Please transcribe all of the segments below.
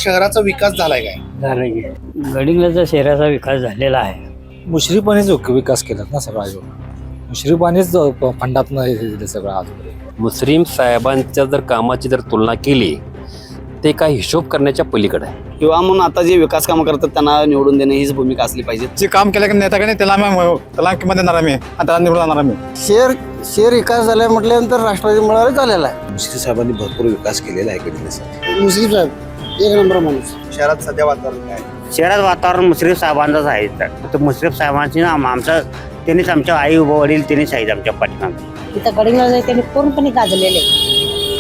शहराचा विकास झालाय काय? झालं की गडिंग्लजच्या शहराचा विकास झालेला आहे. मुश्रीफानेच विकास केला ना सगळा जो मुश्रीफानेच फंडात दिलं सगळं आजपर्यंत. मुस्लिम साहेबांच्या जर कामाची जर तुलना केली ते काय हिशोब करण्याच्या पलीकडे आहे. किंवा म्हणून आता जे विकास कामं करतात त्यांना निवडून देणे हीच भूमिका असली पाहिजे. जे काम केलं की नेता त्याला त्याला किंमत देणार आम्ही आणि त्याला निवडून आणणार आम्ही. शेअर विकास झाला म्हटल्यानंतर राष्ट्रवादी मुळावर झालेला आहे. मुश्रीफ साहेबांनी भरपूर विकास केलेला आहे गडिंग्लजचा. मुश्रीफ साहेब एक नंबर माणूस. शहरात सध्या वातावरण काय? शहरात वातावरण मुश्रीफ साहेबांचंच आहे. तर मुश्रीफ साहेबांची ना आमचं त्यांनीच आमच्या आई वडील त्यांनीच आहेत आमच्या पाठीमागे. इथं गडिंग्लज त्यांनी पूर्णपणे गाजलेले,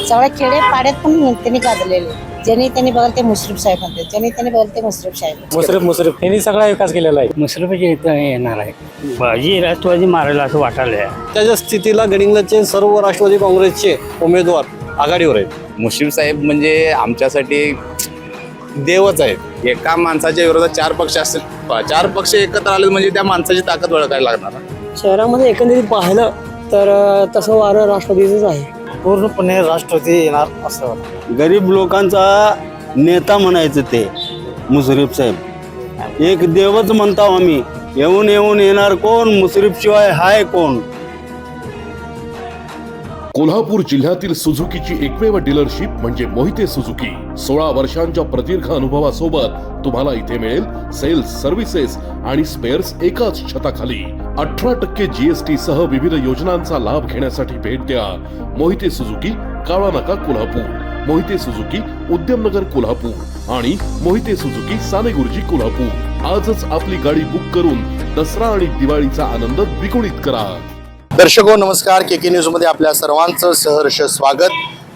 सगळ्या खेडे पाड्यात पण त्यांनी गाजलेले. ज्यांनी त्यांनी बघाल ते मुश्रीफ साहेब म्हणतात, ज्यांनी त्यांनी बघाल ते मुश्रीफ साहेब. मुश्रीफ यांनी सगळा विकास केलेला आहे. मुश्रीफची इथं येणार आहे. बाजी राष्ट्रवादी मारायला असं वाटायला. त्याच्या स्थितीला गडिंग्लजचे सर्व राष्ट्रवादी काँग्रेसचे उमेदवार आघाडीवर आहेत. मुश्रीफ साहेब म्हणजे आमच्यासाठी देवच आहेत. एका माणसाच्या विरोधात 4 पक्ष असतील, 4 पक्ष एकत्र आले म्हणजे त्या माणसाची ताकद ओळखायला लागणार. शहरामध्ये एकंदरीत पाहिलं तर तसं वारं राष्ट्रवादीचंच आहे. पूर्णपणे राष्ट्रवादी येणार असं वाटतं. गरीब लोकांचा नेता म्हणायचं ते मुश्रीफ साहेब. एक देवच म्हणतो आम्ही. येऊन येऊन येणार कोण? मुश्रीफ शिवाय हाय कोण? कोल्हापूर जिल्ह्यातील सुझुकीची एकमेव डीलरशिप म्हणजे मोहिते सुझुकी. 16 वर्षांच्या प्रदीर्घ अनुभवासोबत तुम्हाला इथे मिळेल सेल्स, सर्व्हिसेस आणि स्पेअर्स एकाच छताखाली. 18% GST सह विविध योजनांचा लाभ घेण्यासाठी भेट द्या मोहिते सुझुकी, काळा नाका, कोल्हापूर. मोहिते सुझुकी, उद्यमनगर, कोल्हापूर आणि मोहिते सुझुकी, सानेगुरुजी, कोल्हापूर. आजच आपली गाडी बुक करून दसरा आणि दिवाळीचा आनंद द्विगुणित करा. दर्शको नमस्कार. KK न्यूज मध्ये आपल्या सर्वांचं सहर्ष स्वागत.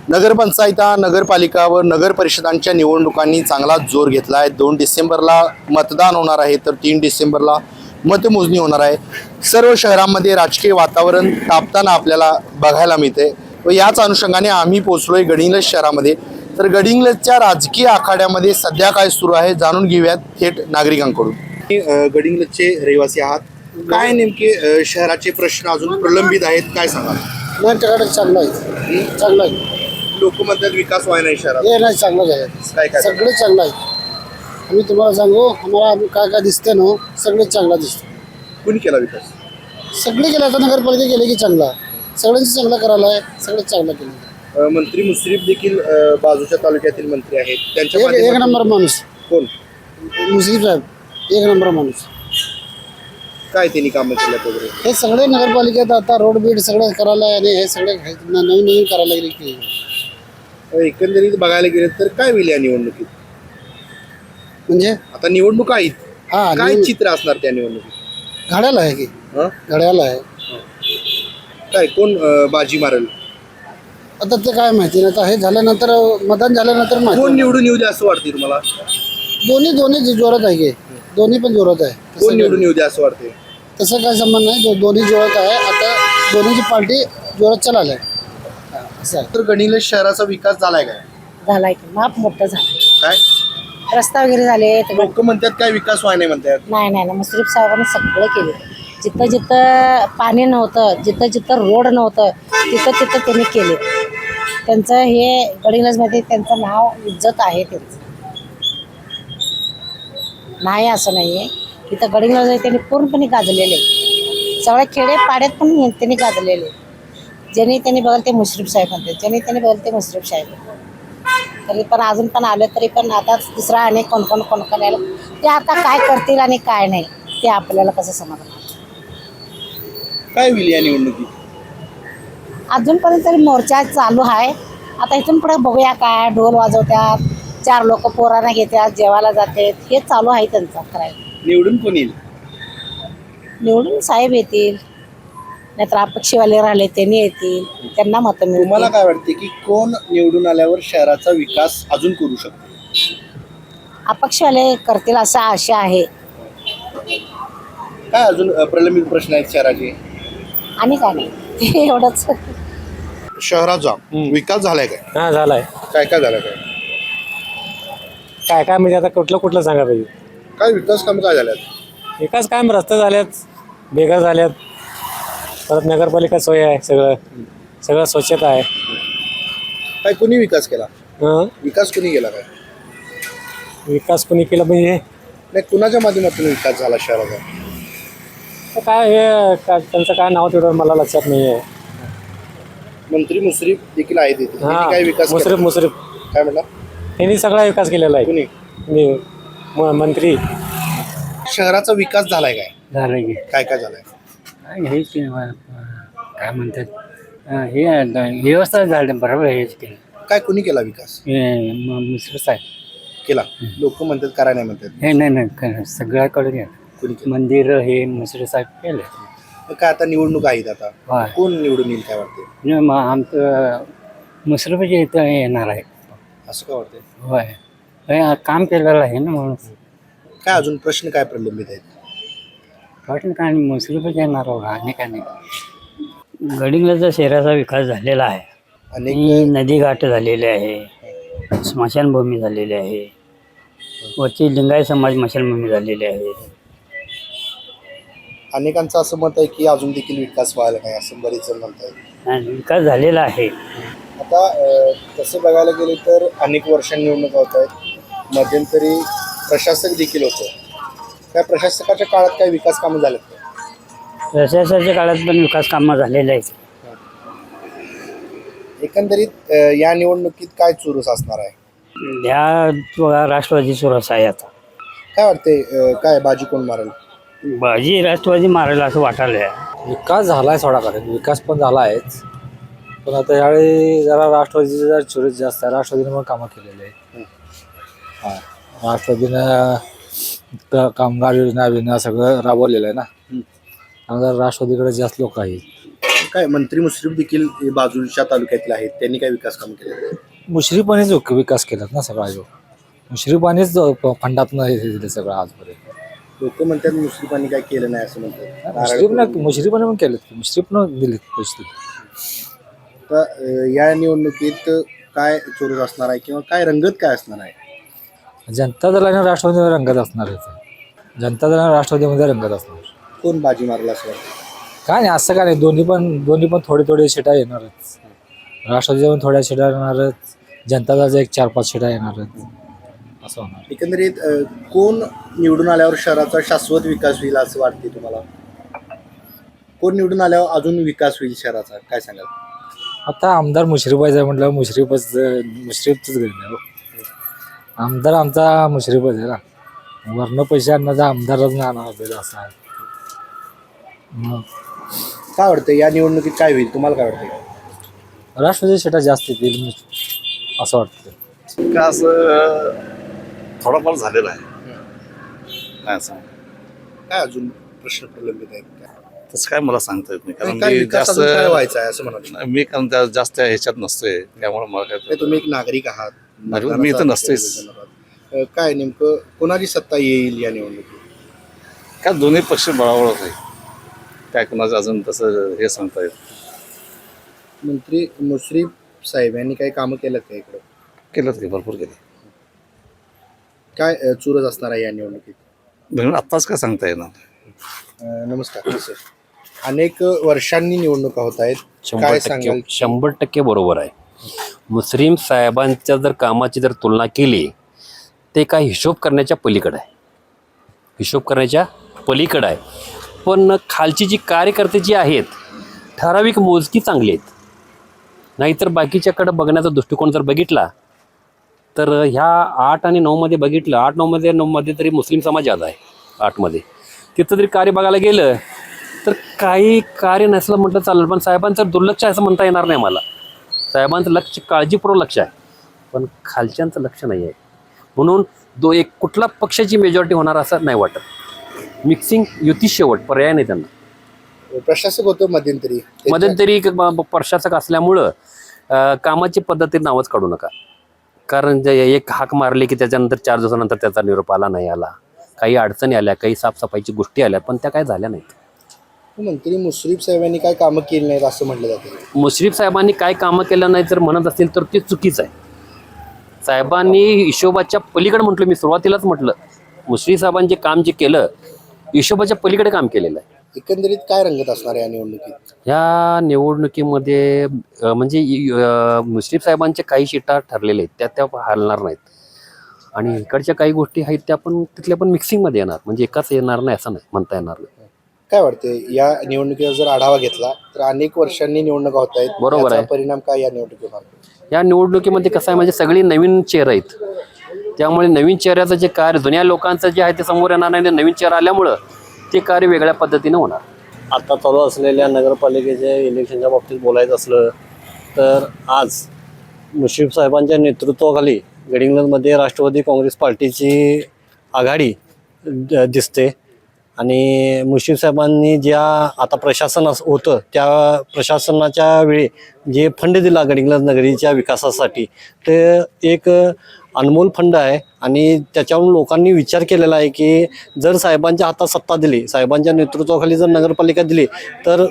नगरपंचायता, नगरपालिका व नगर परिषदांच्या निवडणुकांनी चांगला जोर घेतला आहे. 2 डिसेंबरला मतदान होणार आहे तर 3 डिसेंबरला मतमोजणी होणार आहे. सर्व शहरांमध्ये राजकीय वातावरण तापताना आपल्याला बघायला मिळते व याच अनुषंगाने आम्ही पोहोचलोय गडिंग्लज शहरामध्ये. तर गडिंग्लजच्या राजकीय आखाड्यामध्ये सध्या काय सुरू आहे जाणून घेऊयात थेट नागरिकांकडून. गडिंग्लजचे रहिवासी आहात, काय नेमके शहराचे प्रश्न अजून प्रलंबित आहेत काय सांगा? नाही चांगलं आहे, चांगलं आहे. लोक म्हणतात विकास व्हाय नाही शहरात. हे नाही चांगलं आहे, काय काय सगळे चांगलं आहे. आम्ही तुम्हाला सांगू आम्हाला काय काय दिसते ना सगळे चांगला दिसतं. कुणी केला विकास? सगळे केलं. आता नगरपालिका केले की चांगला, सगळ्यांचं चांगलं करायला आहे, सगळं चांगलं केलं. मंत्री मुश्रीफ देखील बाजूच्या तालुक्यातील मंत्री आहेत, त्यांच्या एक नंबर माणूस. कोण? मुश्रीफ साहेब एक नंबर माणूस. काय त्यांनी कामं केल्यात वगैरे? हे सगळे नगरपालिकेत आता रोड बीड सगळं करायला आणि हे सगळे नवीन नवीन करायला गेले की. एकंदरीत बघायला गेले तर काय होईल या निवडणुकीत? म्हणजे आता निवडणूक आहेत, हा काय चित्र असणार त्या निवडणुकीत? घड्याला आहे की घड्याला आहे. काय कोण बाजी मारेल आता ते काय माहिती नाही. आता हे झाल्यानंतर मतदान झाल्यानंतर कोण माहिती. निवडून येऊ दे असं वाटते तुम्हाला? दोन्ही जोरात आहे की दोन्ही पण जोरात आहे. कोण निवडून येऊ दे असं वाटते? तसं काय संबंध नाही. दोन्ही जोरात आहे. आता दोन्हीची पार्टी जोरात चालला आहे असं आहे. तर गडिंग्लज शहराचा विकास झालाय काय? झालाय की माप मोठं झालं. काय रस्ता वगैरे झाले. लोक म्हणतात काय विकास व्हाय नाही म्हणतात? नाही मुश्रीफ साहेबांनी सगळं केले. जिथं जिथं पाणी नव्हतं, जिथं जिथं रोड नव्हतं, तिथं तिथं त्यांनी केले. त्यांचं हे गडिंग्लजमध्ये त्यांचं नाव इज्जत आहे. त्यांचं नाही असं नाही आहे. इथं गडिंग्लज त्यांनी पूर्णपणे गाजलेले, सगळ्या खेडे पाड्यात पण त्यांनी गाजलेले. ज्यांनी त्यांनी बघाल ते मुश्रीफ साहेब म्हणतात, ज्यांनी त्यांनी बघाल ते मुश्रीफ साहेब. तरी पण अजून पण आलं तरी पण आता दुसरा आणि कोण यायला ते आता काय करतील आणि काय नाही ते आपल्याला कसं समजणार. काय होईल या निवडणुकीत? अजूनपर्यंत तरी मोर्चा चालू आहे. आता इथून पुढे बघूया काय. ढोल वाजवतात, 4 लोक पोरांना घेतात, जेवायला जातात, हे चालू आहे त्यांचं करायला. निवडून कोण येईल? निवडून साहेब येतील, नाहीतर अपक्षीवाले राहिले त्यांनी येतील, त्यांना मतं मिळतील. तुम्हाला काय वाटते की कोण निवडून आल्यावर शहराचा विकास अजून करू शकतो? अपक्षवाले करतील असं आशा आहे. काय अजून प्रलंबित प्रश्न आहेत शहराचे? आणि काय नाही ते एवढंच. शहराचा विकास झालाय काय? हा झालाय. काय काय झालं काय? काय म्हणजे आता कुठलं सांगा पाहिजे. काय विकास काम काय झाल्यात? विकास काय रस्ते झाल्यात, बेघर झाल्यात, परत नगरपालिका सोय आहे, सगळं स्वच्छता आहे. काय कोणी विकास केला? हं? विकास कोणी केला काय? विकास कोणी केला म्हणजे नाही, कुणाच्या माध्यमातून विकास झाला शहराचा? तर काय हे त्यांचं काय नाव तेवढं मला लक्षात नाही आहे. मंत्री मुश्रीफ देखील आहेत इथे. त्यांनी काय विकास मुश्रीफ केला? मुश्रीफ काय म्हणला? त्यांनी सगळा विकास केलेला आहे. कुणी? मंत्री शहराचा विकास झालाय काय? झालं की काय काय झालाय? हेच काय म्हणतात हे व्यवस्था झाली बरोबर हेच केलं काय कुणी केला विकास? मुश्रीफ साहेब केला. लोक म्हणतात करा नाही म्हणतात. हे नाही सगळ्याकडे कुणी केलं? मंदिर हे मुश्रीफ साहेब केलं. मग काय आता निवडणूक आहेत आता, होय. कोण निवडून येईल काय वाटते? आमचं मुश्रीफच्या इथं येणार आहे. असं काय वाटतंय? होय हे काम केलेलं आहे ना म्हणून काय अजून प्रश्न काय प्रलंबित आहेत? वाटलं काय मुश्रीफच येणार होगा आणि काय नाही. गडिंग्लजचा शहराचा विकास झालेला आहे. अनेक नदीघाट झालेले आहे, स्मशानभूमी झालेली आहे, वरची लिंगायत समाज स्मशानभूमी झालेली आहे. अनेकांचं असं मत आहे की अजून देखील विकास व्हायला नाही, असं बरेच जण म्हणतात. आणि विकास झालेला आहे. आता तसं बघायला गेलं तर अनेक वर्षांनी निवडणुका होत आहेत. मध्यंतरी प्रशासक देखील होतं. त्या प्रशासकाच्या काळात काय विकास कामं झालेत का? प्रशासनाच्या काळात पण विकास कामं झालेले आहेत. एकंदरीत या निवडणुकीत काय चुरस असणार आहे? ह्या राष्ट्रवादी सुरस आहे. आता काय वाटते, काय बाजी कोण मारेल? बाजी राष्ट्रवादी मारायला असं वाटायला. विकास झाला आहे थोडाकडे, विकास पण झाला आहेच. पण आता यावेळी जरा राष्ट्रवादीची जरा चुरस जास्त आहे. राष्ट्रवादीने पण कामं केलेली आहे. हां, राष्ट्रवादीनं कामगार योजना सगळं राबवलेलं आहे ना. त्यामुळे राष्ट्रवादीकडे जास्त लोक आहेत. काय मंत्री मुश्रीफ देखील बाजूच्या तालुक्यातले आहेत, त्यांनी काय विकास काम केले? मुश्रीफानेच विकास केलात ना सगळा जो. मुश्रीफानेच फंडातनं हे दिलं सगळं आजपर्यंत. लोक म्हणतात मुश्रीफांनी काय केलं नाही असं म्हणतात. मुश्रीफाने पण केलं, मुश्रीफनं दिलेत पैसे. तर या निवडणुकीत काय चोरस असणार आहे किंवा काय रंगत काय असणार आहे? जनता दलाने राष्ट्रवादीमध्ये रंगत असणार आहे. जनता दलाने राष्ट्रवादीमध्ये रंगत असणार. कोण बाजी मारला असं वाटतं? काय नाही असं काय नाही, दोन्ही पण थोडे सीटा येणारच. राष्ट्रवादीच्या पण थोड्या सीटा येणारच, जनता दलाच्या 1-4-5 सीटा येणारच असं होणार. एकंदरीत कोण निवडून आल्यावर शहराचा शाश्वत विकास होईल असं वाटते तुम्हाला? कोण निवडून आल्यावर अजून विकास होईल शहराचा, काय सांगाल? आता आमदार मुश्रीफच आहे म्हटलं, मुश्रीफच गरज आहे. आमदार आमचा मुश्रीफच आहे ना. वरनं पैसे आणण्याचा आमदारच नाही आणणार असं आहे. मग काय वाटतं या निवडणुकीत काय होईल, तुम्हाला काय वाटतं? राष्ट्रवादी सीटा जास्त येतील असं वाटतं. विकास थोडाफार झालेला आहे. नाही सांग काय अजून प्रश्न प्रलंबित आहेत काय? तसं काय मला सांगता येत नाही, कारण काय मी विकास जास्त अजून काय व्हायचा आहे असं म्हणत? मी कारण त्या जास्त ह्याच्यात नसतोय, त्यामुळे मला काय तुम्ही एक नागरिक आहात. मी इथं नसतेच. काय नेमकं कोणाची सत्ता येईल या निवडणुकीत? काय दोन्ही पक्ष बळावळच आहे. काय कुणाचं अजून तसं हे सांगता येत. मंत्री मुश्रीफ साहेब यांनी काही कामं केलं का इकडं? केलं की भरपूर केलं. काय चुरस असणार आहे या निवडणुकीत? म्हणून आत्ताच काय सांगता येणार. नमस्कार सर. अनेक वर्षांनी निवडणुका होत आहेत, काय सांगाल? 100% बरोबर आहे. मुश्रीफ साहेबांच्या जर कामाची जर तुलना केली, ते काय हिशोब करण्याच्या पलीकडे आहे. हिशोब करण्याच्या पलीकडे आहे. पण खालची जी कार्यकर्ते जी आहेत, ठराविक मोजकी चांगली आहेत. नाहीतर बाकीच्याकडे बघण्याचा दृष्टिकोन जर बघितला तर ह्या 8 आणि 9मध्ये बघितलं, 8-9मध्ये तरी मुस्लिम समाज जादा आहे. 8मध्ये तिथं जरी कार्य बघायला गेलं तर काही कार्य नसलं म्हटलं चालेल, पण साहेबांचं दुर्लक्ष आहे असं म्हणता येणार नाही मला. साहेबांचं लक्ष काळजीपूर्वक लक्ष आहे, पण खालच्यांचं लक्ष नाही आहे. म्हणून एक कुठला पक्षाची मेजॉरिटी होणार असं नाही वाटत. मिक्सिंग युती शेवट, पर्याय नाही त्यांना. प्रशासक होतं मध्यंतरी प्रशासक असल्यामुळं कामाची पद्धतीत नावच काढू नका. कारण एक हाक मारली की त्याच्यानंतर 4 दिवसानंतर त्याचा निरोप आला नाही आला. काही अडचणी आल्या, काही साफसफाईची गोष्टी आल्या, पण त्या काय झाल्या नाहीत. मंत्री मुश्रीफ साहेबांनी काय कामं केली नाहीत असं म्हटलं जातं. मुश्रीफ साहेबांनी काय कामं केलं नाही जर म्हणत असतील तर ते चुकीचं आहे. साहेबांनी हिशोबाच्या पलीकडे म्हटलं, मी सुरुवातीलाच म्हटलं, मुश्रीफ साहेबांनी जे काम जे केलं हिशोबाच्या पलीकडे काम केलेलं आहे. एकंदरीत काय रंगत असणार या निवडणुकीत? ह्या निवडणुकीमध्ये म्हणजे मुश्रीफ साहेबांचे काही सीटा ठरलेले आहेत, त्या हलणार नाहीत. आणि इकडच्या काही गोष्टी आहेत त्या पण तिथल्या पण मिक्सिंगमध्ये येणार, म्हणजे एकाच येणार नाही असं नाही, म्हणता येणार नाही. काय वाटते या निवडणुकीचा जर आढावा घेतला तर अनेक वर्षांनी निवडणुका होत आहेत, बरोबर याचा आहे. परिणाम काय या निवडणुकीवर होणार? या निवडणुकीमध्ये कसं आहे, म्हणजे सगळी नवीन चेहरे आहेत, त्यामुळे नवीन चेहऱ्याचं जे कार्य जुन्या लोकांचं जे आहे ते समोर येणार नाही, नवीन चेहरा आल्यामुळं ते कार्य वेगळ्या पद्धतीनं होणार. आता चालू असलेल्या नगरपालिकेच्या इलेक्शनच्या बाबतीत बोलायचं असलं तर आज मुश्रीफ साहेबांच्या नेतृत्वाखाली गडिंग्लजमध्ये राष्ट्रवादी काँग्रेस पार्टीची आघाडी दिसते आणि मुश्रीफ साहेबांनी ज्या आता प्रशासन होतं त्या प्रशासनाच्या वेळी जे फंड दिला गडिंग्लज नगरीच्या विकासासाठी ते एक अनमोल फंड आहे आणि त्याच्यावरून लोकांनी विचार केलेला आहे की जर साहेबांच्या हातात सत्ता दिली, साहेबांच्या नेतृत्वाखाली जर नगरपालिका दिली तर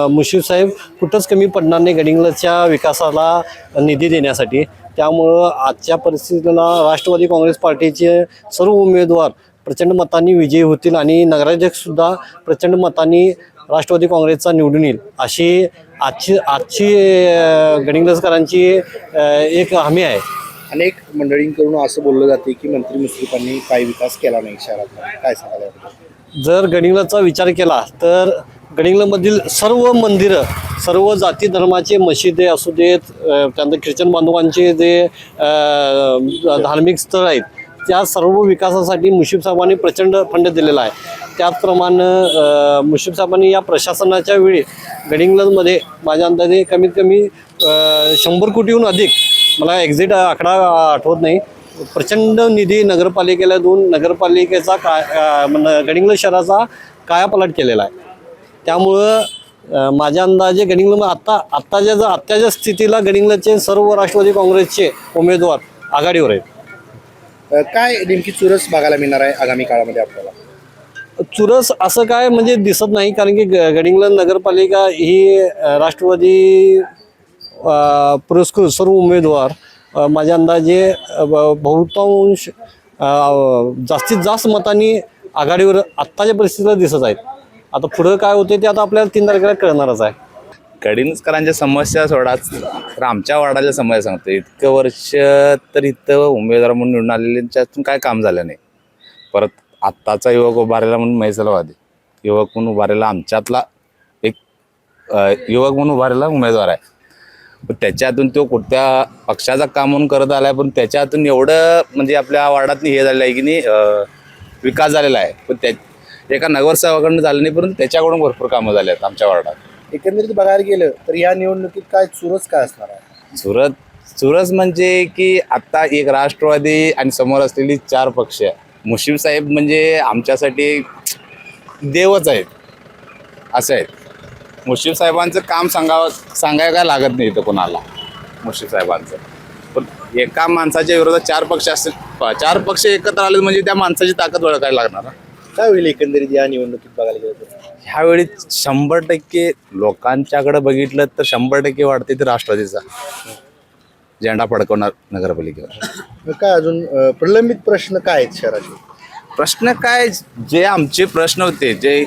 मुश्रीफ साहेब कुठंच कमी पडणार नाही गडिंग्लजच्या विकासाला निधी देण्यासाठी. त्यामुळं आजच्या परिस्थितीला राष्ट्रवादी काँग्रेस पार्टीचे सर्व उमेदवार प्रचंड मतांनी विजयी होतील आणि नगराध्यक्षसुद्धा प्रचंड मतांनी राष्ट्रवादी काँग्रेसचा निवडून येईल अशी आजची गडिंग्लजकरांची एक हमी आहे. अनेक मंडळींकडून असं बोललं जाते की मंत्री मुश्रीफांनी काही विकास केला नाही शहरात, काय सांगायला याबद्दल? जर गडिंग्लजचा विचार केला तर गडिंग्लजमधील सर्व मंदिरं, सर्व जाती धर्माचे मशिदी असू देत, त्यानंतर ख्रिश्चन बांधवांचे जे धार्मिक स्थळ आहेत त्या सर्व विकासासाठी मुश्रीफ साहेबांनी प्रचंड फंड दिलेला आहे. त्याचप्रमाणे मुश्रीफ साहेबांनी या प्रशासनाच्या वेळी गडिंग्लजमध्ये माझ्या अंदाजे कमीत कमी 100 कोटीहून अधिक, मला एक्झॅक्ट आकडा आठवत नाही, प्रचंड निधी नगरपालिकेला देऊन नगरपालिकेचा गडिंग्लज शहराचा कायापालट केलेला आहे. त्यामुळं माझ्या अंदाजे गडिंग्लज आत्ताच्या स्थितीला गडिंग्लजचे सर्व राष्ट्रवादी काँग्रेसचे उमेदवार आघाडीवर आहेत. काय नेमकी चुरस बघायला मिळणार आहे आगामी काळामध्ये आपल्याला? चुरस असं काय म्हणजे दिसत नाही, कारण की गडिंग्लज नगरपालिका ही राष्ट्रवादी पुरस्कृत सर्व उमेदवार माझ्या अंदाजे बहुतांश जास्तीत जास्त मतांनी आघाडीवर आत्ताच्या परिस्थितीला दिसत आहेत. आता पुढं काय होते ते आता आपल्याला 3 तारखेला कळणारच आहे. गडिंग्लजकरांच्या समस्या सोडाच तर आमच्या वार्डाच्या समस्या सांगतो. इतकं वर्ष तर इथं उमेदवार म्हणून निवडून आलेल्यांच्यातून काय काम झालं नाही. परत आत्ताचा युवक उभारलेला म्हणून मैसलवादी युवक म्हणून उभारलेला आमच्यातला एक युवक म्हणून उभारलेला उमेदवार आहे. पण त्याच्यातून तो कुठल्या पक्षाचा काम म्हणून करत आला आहे, पण त्याच्यातून एवढं म्हणजे आपल्या वार्डात हे झालेलं आहे की नाही, विकास झालेला आहे. पण त्या एका नगरसेवकाकडून झालं नाही, परंतु त्याच्याकडून भरपूर कामं झाले आहेत आमच्या वार्डात. एकंदरीत बघायला गेलं तर या निवडणुकीत काय चुरस काय असणार आहे? चुरस म्हणजे की आता एक राष्ट्रवादी आणि समोर असलेली 4 पक्ष, मुश्रीफ साहेब म्हणजे आमच्यासाठी देवच आहेत असं आहेत. मुश्रीफ साहेबांचं काम सांगायला काय लागत नाही इथं कोणाला. मुश्रीफ साहेबांचं पण एका माणसाच्या विरोधात 4 पक्ष असतील, 4 पक्ष एकत्र आले म्हणजे त्या माणसाची ताकद ओळखायला लागणार. काय होईल एकंदरीत या निवडणुकीत बघायला गेलं तर? ह्यावेळी 100% लोकांच्याकडे बघितलं तर 100% वाढते ते राष्ट्रवादीचा झेंडा फडकवणार नगरपालिकेवर. मग काय अजून प्रलंबित प्रश्न काय आहेत शहराचे? प्रश्न काय, जे आमचे प्रश्न होते, जे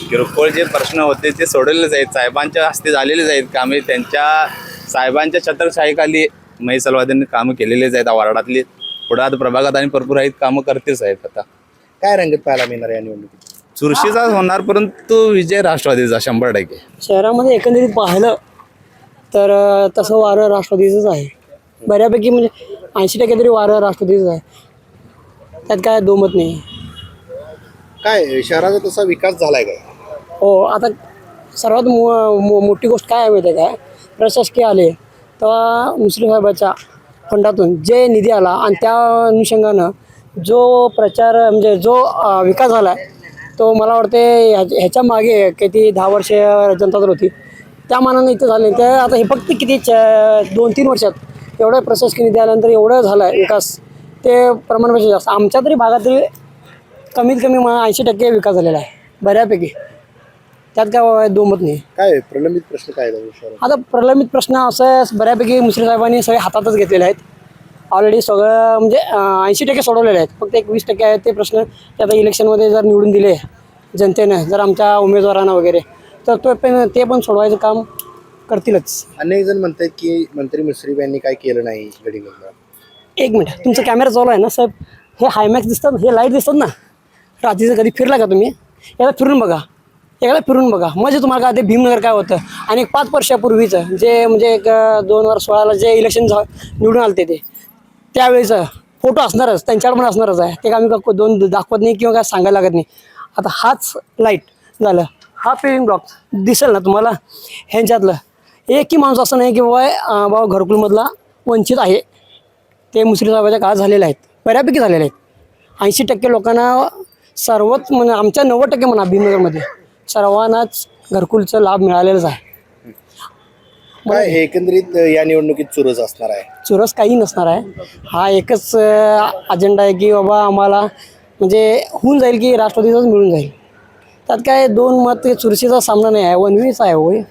किरकोळ जे प्रश्न होते ते सोडवलेलेच आहेत. साहेबांच्या हस्ते झालेलेच आहेत कामे. त्यांच्या साहेबांच्या छत्रछायेखाली मैसलवाद्यांनी कामं केलेलेच आहेत. वार्डातली पुढे आता प्रभागात आणि भरपूर आहेत कामं करतेच आहेत. आता काय रंगत पाहायला मिळणार या निवडणुकीत? चुरशीचा होणार, परंतु विजय राष्ट्रवादीचा 100%. शहरामध्ये एकंदरीत पाहिलं तर तसं वारं राष्ट्रवादीचंच आहे. बऱ्यापैकी म्हणजे 80% तरी वारं राष्ट्रवादीचंच आहे, त्यात काय दोमत नाही. काय शहराचा तसा विकास झालाय काय? हो, आता सर्वात मोठी गोष्ट काय आहे माहिती आहे काय, प्रशासकीय आले तेव्हा मुश्रीफ साहेबाच्या फंडातून जे निधी आला आणि त्या अनुषंगानं जो प्रचार म्हणजे जो विकास झाला आहे तो मला वाटते ह्याच्या मागे किती 10 वर्ष जनता दल होती त्या मानानं इथं झाले. ते आता हे फक्त किती 2-3 वर्षात एवढं प्रशासकीय निधी आल्यानंतर एवढं झालं आहे विकास, ते प्रमाणापेक्षा जास्त. आमच्या तरी भागात तरी कमीत कमी 80% विकास झालेला आहे बऱ्यापैकी, त्यात काय दोमत नाही. काय प्रलंबित प्रश्न काय आहेत? आता प्रलंबित प्रश्न असं बऱ्यापैकी मुश्रीफ साहेबांनी सगळे हातातच घेतलेले आहेत ऑलरेडी. सगळं म्हणजे 80% सोडवलेले आहेत. फक्त 20% आहेत ते प्रश्न ते आता इलेक्शनमध्ये जर निवडून दिले जनतेनं, जर आमच्या उमेदवारांना वगैरे, तर ते पण सोडवायचं काम करतीलच. अनेक जण म्हणतात की मंत्री मुश्रीफ यांनी काय केलं नाही गडिंग्लजला. एक मिनिट, तुमचा कॅमेरा चालू आहे ना साहेब? हे हायमॅक्स दिसतात, हे लाईट दिसतात ना रात्रीचं, कधी फिरला का तुम्ही? एकदा फिरून बघा म्हणजे तुम्हाला काय ते भीमनगर काय होतं. आणि 5 वर्षापूर्वीचं जे म्हणजे एक 2016ला जे इलेक्शन निवडून आले ते त्यावेळेचं फोटो असणारच, त्यांच्याकडे पण असणारच आहे. ते आम्ही दोन दाखवत नाही किंवा काय सांगायला लागत नाही. आता हाच लाईट झालं, हा पेविंग ब्लॉक दिसेल ना तुम्हाला, ह्यांच्यातलं एकही माणूस असं नाही की बाबा घरकुलमधला वंचित आहे. ते मुश्रीफ साहेबाच्या काळात झालेले आहेत, बऱ्यापैकी झालेले आहेत. 80% लोकांना, सर्वच म्हणजे आमच्या 90% म्हणा भीमनगरमध्ये सर्वांनाच घरकुलचा लाभ मिळालेलाच आहे. काय एकंदरीत या निवडणुकीत चुरस असणार आहे? चुरस काही नसणार आहे. हा एकच अजेंडा आहे की बाबा आम्हाला म्हणजे होऊन जाईल की राष्ट्रवादीचाच मिळून जाईल. त्यात काय 2 मत चुरशीचा सामना नाही आहे, वनवीच आहे. होय,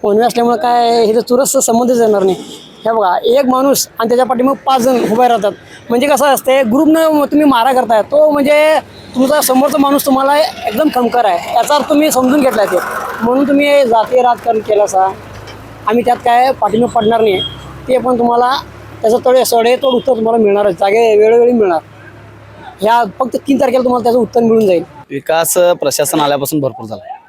वनवी असल्यामुळे काय हे तर चुरसचा संबंधच येणार नाही. हे बघा, एक माणूस आणि त्याच्या पाठीमागे 5 जण उभे राहतात. म्हणजे कसं असते, ग्रुपनं तुम्ही मारा करताय, तो म्हणजे तुमचा समोरचा माणूस तुम्हाला एकदम खमकार आहे याचा अर्थ तुम्ही समजून घेतला ते. म्हणून तुम्ही जातीय राजकारण केलं असा. आम्ही त्यात काय पाठीमागे पडणार नाही. ते पण तुम्हाला त्याचं सडेतोड उत्तर तुम्हाला मिळणारच, जागे वेळोवेळी मिळणार. ह्या फक्त 3 तारखेला तुम्हाला त्याचं उत्तर मिळून जाईल. विकास प्रशासन आल्यापासून भरपूर झाला आहे.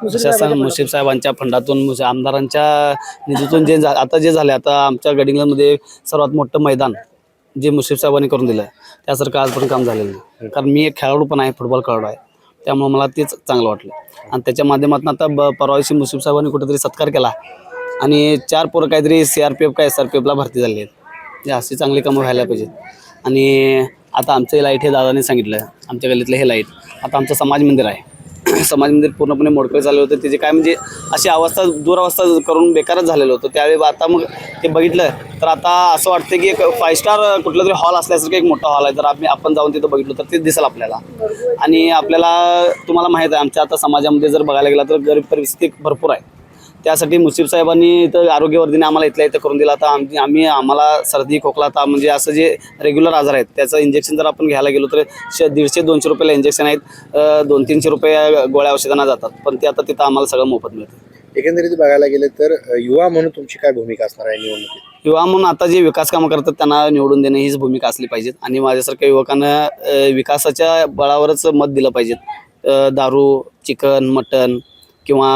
प्रशासन मुश्रीफ साहेबांच्या फंडातून, आमदारांच्या निधीतून आता जे झाले, आता आमच्या गडिंग्लजमध्ये सर्वात मोठं मैदान जे मुश्रीफ साहेबांनी करून दिलं त्यासारखं आजपर्यंत काम झालेलं नाही. कारण मी एक खेळाडू पण आहे, फुटबॉल खेळाडू आहे, त्यामुळे मला तेच चांगलं वाटलं. आणि त्याच्या माध्यमातून आता परवा दिवशी मुश्रीफ साहेबांनी कुठेतरी सत्कार केला आणि 4 पोरं काहीतरी CRPF काय SRPFला भरती झाली आहेत. हे अशी चांगली कामं व्हायला पाहिजेत. आणि आता आमचं हे लाईट, हे दादाने सांगितलं, आमच्या गल्लीतलं हे लाईट, आता आमचं समाज मंदिर आहे. समाज मंदिर पूर्णपणे मोडकळे झालं होतं. त्याचे काय म्हणजे अशी अवस्था, दुरावस्था करून बेकारच झालेलं होतं त्यावेळी. आता मग ते बघितलं तर आता असं वाटतं की एक 5 स्टार कुठलं तरी हॉल असल्यासारखं एक मोठा हॉल आहे. जर आपण जाऊन तिथं बघितलं तर ते दिसेल आपल्याला. आणि आपल्याला तुम्हाला माहीत आहे, आमच्या आता समाजामध्ये जर बघायला गेला तर गरीब परिस्थिती भरपूर आहे. त्यासाठी मुश्रीफ साहेबांनी इथं आरोग्यवर्धीने आम्हाला इथल्या इथं करून दिला. आता आम्हाला सर्दी, खोकला, ताप म्हणजे असं जे रेग्युलर आजार आहेत त्याचं इंजेक्शन जर आपण घ्यायला गेलो तर 150-200 रुपयाला इंजेक्शन आहेत, 200-300 रुपये गोळ्या औषधांना जातात. पण ते आता तिथं आम्हाला सगळं मोफत मिळतं. एकंदरीत बघायला गेलं तर युवा म्हणून तुमची काय भूमिका असणार आहे निवडणुकीत? युवा म्हणून आता जे विकास कामं करतात त्यांना निवडून देणे हीच भूमिका असली पाहिजेत. आणि माझ्यासारख्या युवकांना विकासाच्या बळावरच मत दिलं पाहिजे. दारू, चिकन, मटन किंवा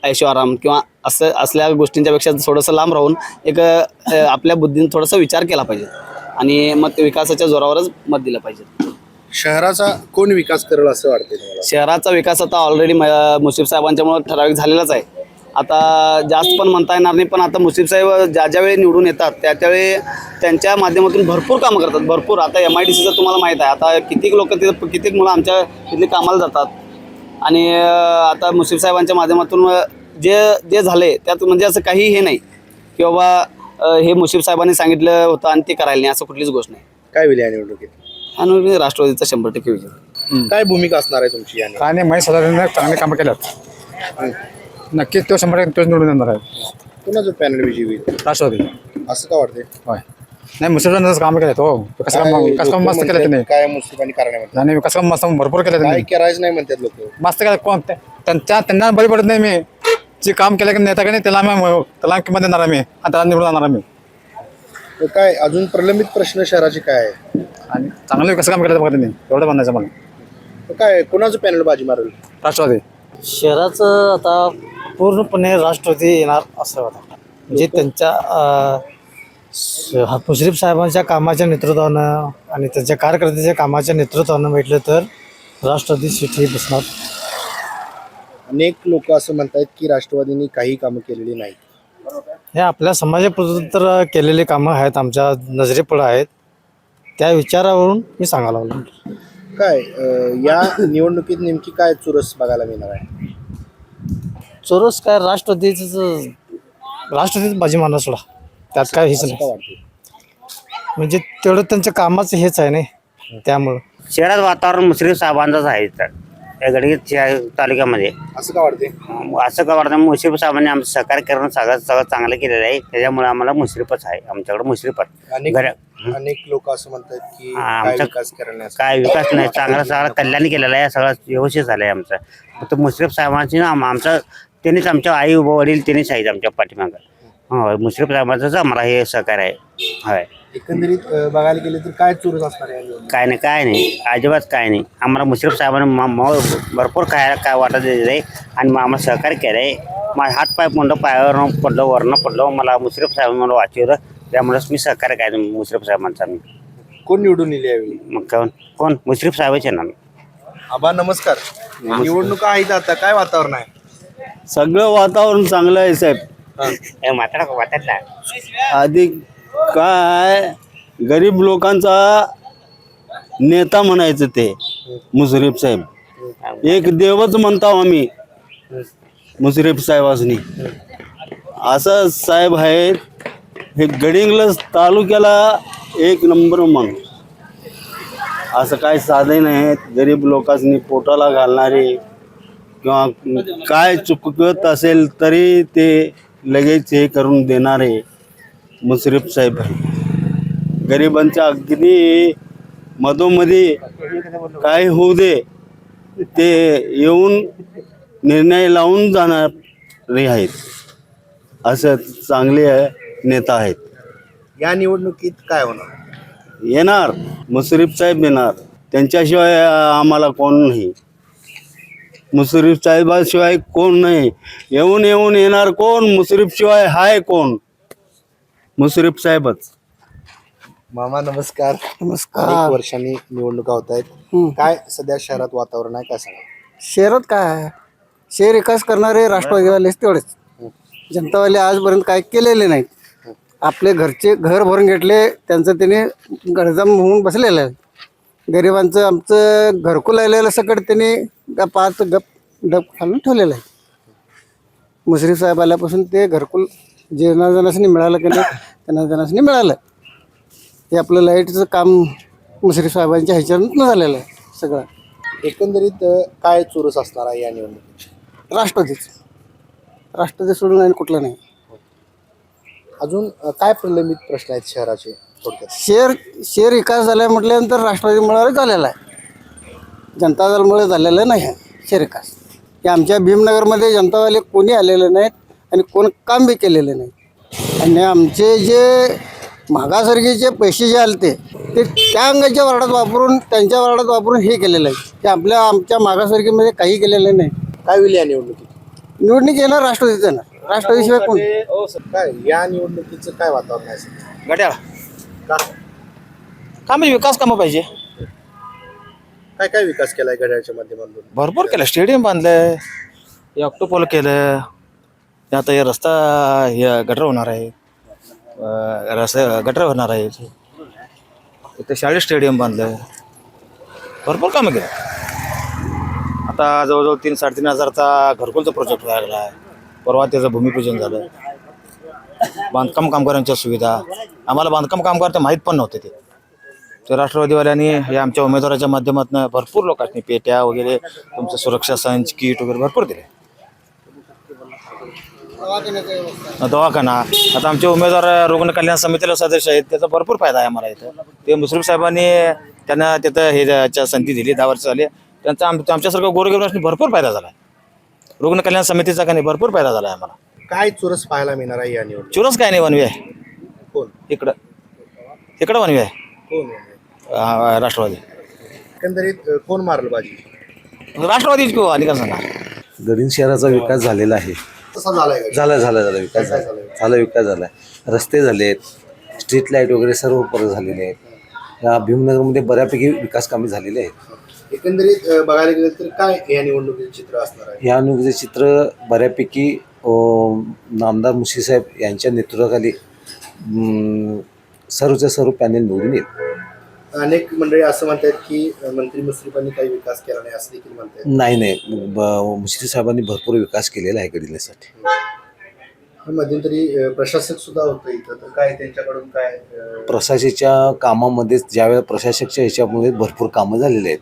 ऐशो आराम किंवा असल्या गोष्टींच्या पेक्षा थोडंसं लांब राहून एक आपल्या बुद्धीने थोडासा विचार केला पाहिजे आणि मग विकासाच्या जोरावरच मत दिलं पाहिजे. शहराचा कोण विकास करेल असं वाटतं तुम्हाला? शहराचा विकास आता ऑलरेडी मुश्रीफ साहेबांच्यामुळे ठराविक झालेलाच आहे. आता जास्त पण म्हणता येणार नाही, पण आता मुश्रीफ साहेब ज्यावेळी निवडून येतात त्यावेळी त्यांच्या माध्यमातून भरपूर कामं करतात, भरपूर. आता MIDCचं तुम्हाला माहीत आहे, आता कितीक लोक तिथं, कितीक मुलं आमच्या इथली कामाला जातात. आणि आता मुश्रीफ साहेबांच्या माध्यमातून जे झाले त्यात म्हणजे असं काही हे नाही की बाबा हे मुश्रीफ साहेबांनी सांगितलं होतं आणि ते करायला नाही, असं कुठलीच गोष्ट नाही. काय होईल या निवडणुकीत? आणि राष्ट्रवादीचा 100% विजय. काय भूमिका असणार आहे तुमची? काय नाही, महेश सदानंद चांगले कामं केल्यात. नक्कीच तो 100% तोच निवडून येणार आहे. कुणाचं पॅनल विजयी होईल? राष्ट्रवादी. असं का वाटते? होय, नाही मुश्रीफ कामं केलेत. हो, विकास काम मस्त केलं त्यांनी. काय मुश्रीफांनी करण्यामध्ये आणि विकास काम मस्त भरपूर केलं काय त्यांनी. करायचं नाही म्हणतात लोक. मस्त केलं. कोण त्यांना बळी पडत नाही. मी जे काम केलं की नेता का नाही त्याला किंमत देणार आम्ही आणि त्याला निवडून आणणार आम्ही. तर काय अजून प्रलंबित प्रश्न शहराचे काय आहे? आणि चांगलं विकास काम केलं बघा त्यांनी, एवढं म्हणायचं मला. तर काय कोणाचं पॅनल बाजी मारेल? राष्ट्रवादी. शहराचं आता पूर्णपणे राष्ट्रवादी येणार असं वाटतं. म्हणजे त्यांच्या मुश्रीफ साहेबांच्या कामाच्या नेतृत्वानं आणि त्यांच्या कार्यकर्त्याच्या कामाच्या नेतृत्वानं म्हटलं तर राष्ट्रवादी सीट ही बसणार. अनेक लोक असं म्हणतात की राष्ट्रवादींनी काही कामं केलेली नाही. हे आपल्या समाजापुरतं तर केलेली कामं आहेत, आमच्या नजरेपुढं आहेत. त्या विचारावरून मी सांगायला लागलो. काय या निवडणुकीत नेमकी काय चुरस बघायला मिळणार आहे? चोरस काय राष्ट्रवादीच बाजी मारणार सोडा, त्यात काय हेच नाही. म्हणजे तेवढं त्यांच्या कामाचं हेच आहे नाही, त्यामुळं शहरात वातावरण मुश्रीफ साहेबांचंच आहे तर या गडहिंग्लज तालुक्यामध्ये. असं का वाटते? असं का वाटतं, मुश्रीफ साहेबांनी आमचं सहकार्य करणं सगळं चांगलं केलेलं आहे. त्याच्यामुळे आम्हाला मुश्रीफच आहे, आमच्याकडे मुश्रीफच. अनेक लोक असं म्हणतात की आमचा विकास करण्यास काय विकास नाही, सगळं कल्याण केलेलं आहे, सगळं व्यवस्थित झालं आहे आमचं. फक्त मुश्रीफ साहेबांची ना आमचं त्यांनीच, आमच्या आई वडील त्यांनीच आहेत आमच्या पाठीमागं. हो, मुश्रीफ साहेबांचंच आम्हाला हे सहकार्य आहे. होय. एकंदरीत बघायला गेले तर काय चुरस असणार आहे या निवडणुकीत? काय नाही अजिबात काय नाही. आम्हाला मुश्रीफ साहेबांनी भरपूर काय वाटत दिलं आहे आणि आम्हाला सहकार्य केलं आहे. माझा हात पाय पडलं, पायावर पडलं, वरनं पडलं, मला मुश्रीफ साहेबांनी मला वाचवलं. त्यामुळेच मी सहकार्य काय मुश्रीफ साहेबांचा मी. कोण निवडून येईल यावेळी? मग कोण मुश्रीफ साहेबाचे ना. आबा नमस्कार. निवडणुका आहेत आता, काय वातावरण आहे? सगळं वातावरण चांगलं आहे साहेब. वाटत आधी काय गरीब लोकांचा नेता म्हणायचं ते मुश्रीफ साहेब. एक देवच म्हणतो आम्ही मुश्रीफ साहेबांनी. असं साहेब आहेत हे गडिंग्लज तालुक्याला एक नंबर म्हणून. असं काय साधे नाहीत. गरीब लोकांनी पोटाला घालणारे किंवा काय चुकत असेल तरी ते लगेच हे करून देणारे मुश्रीफ साहेब आहे. गरिबांच्या अगदी मधोमधी काय होऊ दे ते येऊन निर्णय लावून जाणारे आहेत. असं चांगले नेता आहेत. या निवडणुकीत काय होणार? येणार मुश्रीफ साहेब येणार. त्यांच्याशिवाय आम्हाला कोण नाही. मुश्रीफ साहेबाशिवाय कोण नाही. येऊन येणार कोण? मुश्रीफ शिवाय हाय कोण? मुश्रीफ साहेबच. मामा नमस्कार. नमस्कार. अनेक वर्षांनी निवडणुका होत आहेत. काय सध्या शहरात वातावरण आहे, काय सांगा? शहरात काय आहे? शहर विकास करणारे राष्ट्रवादीवालेच तेवढेच. जनतावाले आजपर्यंत काय केलेले नाहीत. आपले घरचे घर भरून घेतले, त्यांचं त्याने गरजम होऊन बसलेलं आहे. गरिबांचं आमचं घरकुल आलेलं सकट त्यांनी पाच डब घालून ठेवलेलं आहे. मुश्रीफ साहेब आल्यापासून ते घरकुल ज्यांना जणांनी मिळालं की नाही त्यांना जणांनी मिळालं. हे आपलं लाईटचं काम मुश्रीफ साहेबांच्या ह्याच्यातून झालेलं आहे सगळं. एकंदरीत काय चुरस असणार आहे या निवडणुकीत? राष्ट्रवादी सोडून आणि कुठलं नाही. अजून काय प्रलंबित प्रश्न आहेत शहराचे थोडक्यात? शहर विकास झाला म्हटल्यानंतर राष्ट्रवादीमुळे झालेला आहे. जनता दलमुळे झालेलं नाही आहे शहर विकास. हे आमच्या भीमनगरमध्ये जनतावाले कोणी आलेले नाहीत आणि कोण काम बी केलेले नाही. आणि आमचे जे मागासवर्गीचे पैसे जे आले ते त्या अंगाच्या वार्डात वापरून त्यांच्या वार्डात वापरून हे केलेलं आहे. ते आमच्या मागासवर्गीमध्ये काही केलेलं नाही. काय होईल या निवडणुकीत? निवडणूक येणार राष्ट्रवादीच येणार. राष्ट्रवादीशिवाय कोण? काय या निवडणुकीचं काय वातावरण आहे? गड्याळ का का म्हणजे विकास कामं पाहिजे. काय काय विकास केलाय घड्याळच्या माध्यमातून? भरपूर केलं. स्टेडियम बांधलंय, हे ऑक्टोपोल केलं, हे आता हे रस्ता हे गटर होणार आहे, गटर होणार आहे, इथे शाळेत स्टेडियम बांधलं. भरपूर कामं केलं. आता जवळजवळ 3-3.5 हजारचा घरकुलचा प्रोजेक्ट लागला आहे. परवा त्याचं भूमिपूजन झालं. बांधकाम कामगारांच्या सुविधा आम्हाला बांधकाम कामगार ते माहीत पण नव्हते. ते राष्ट्रवादीवाल्यांनी हे आमच्या उमेदवाराच्या माध्यमातून भरपूर लोकांनी पेट्या वगैरे तुमचं सुरक्षा संच किट वगैरे भरपूर दिले. दवाखाना आता आमचे उमेदवार रुग्ण कल्याण समितीला सदस्य आहेत, त्याचा भरपूर फायदा आहे आम्हाला इथं. ते मुश्रीफ साहेबांनी त्यांना तिथं हे संधी दिली 10 वर्ष झाली. त्यांचा आमच्यासारखं गोरगरिबांनी भरपूर फायदा झाला. रुग्ण कल्याण समितीचा का नाही भरपूर फायदा झाला आहे आम्हाला. काय चुरस पाहायला मिळणार आहे या निवडणुकीत? चुरस काय नाही, वनवे आहे. कोण? इकडं वनवे आहे. कोण? राष्ट्रवादी. एकंदरीत कोण मारलं बाजी? राष्ट्रवादीच किंवा आणि का सांगा. गडिंग शहराचा विकास झालेला आहे. तसा झालाय का? झाला विकास झाला. रस्ते झालेत, स्ट्रीट लाईट वगैरे सर्व परत झालेले आहेत. या भीमनगरमध्ये बऱ्यापैकी विकास कामे झालेली आहेत. एकंदरीत बघायला गेलं तर काय या निवडणुकीचे चित्र असणार आहे? या निवडणुकीचे चित्र बऱ्यापैकी नामदार मुश्रीफ साहेब यांच्या नेतृत्वाखाली सर्वच्या सर्व पॅनेल निवडून येईल. अनेक मंडळी असं म्हणतात की मंत्री मुश्रीफांनी काही विकास केला नाही असं देखील म्हणतात. नाही मुश्रीफ साहेबांनी भरपूर विकास केलेला आहे गडिंगसाठी. मध्यंतरी प्रशासक सुद्धा होतं इथं, तर काय त्यांच्याकडून काय? प्रशासकीच्या कामामध्ये ज्यावेळेला प्रशासकच्या ह्याच्यामध्ये भरपूर कामं झालेली आहेत.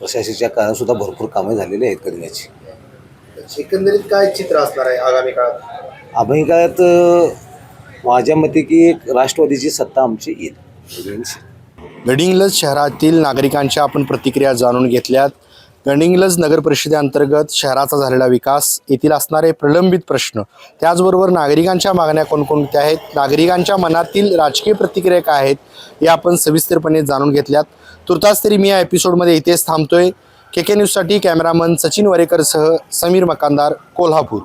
प्रशासकीच्या काळात सुद्धा भरपूर कामं झालेली आहेत गडिंगची. एकंदरीत काय चित्र असणार आहे आगामी काळात? आगामी काळात माझ्या मते की एक राष्ट्रवादीची सत्ता आमची येईल. गडिंग्लज शहरातील नागरिकांच्या आपण प्रतिक्रिया जाणून घेतल्यात. गडिंग्लज नगर परिषदेअंतर्गत शहराचा झालेला विकास, येथील असणारे प्रलंबित प्रश्न, त्याचबरोबर नागरिकांच्या मागण्या कोणकोणत्या आहेत, नागरिकांच्या मनातील राजकीय प्रतिक्रिया काय आहेत, या आपण सविस्तरपणे जाणून घेतल्यात. तुर्तास तरी मी या एपिसोडमध्ये इथेच थांबतोय. KK न्यूजसाठी कॅमेरामन सचिन वरेकरसह समीर मकानदार, कोल्हापूर.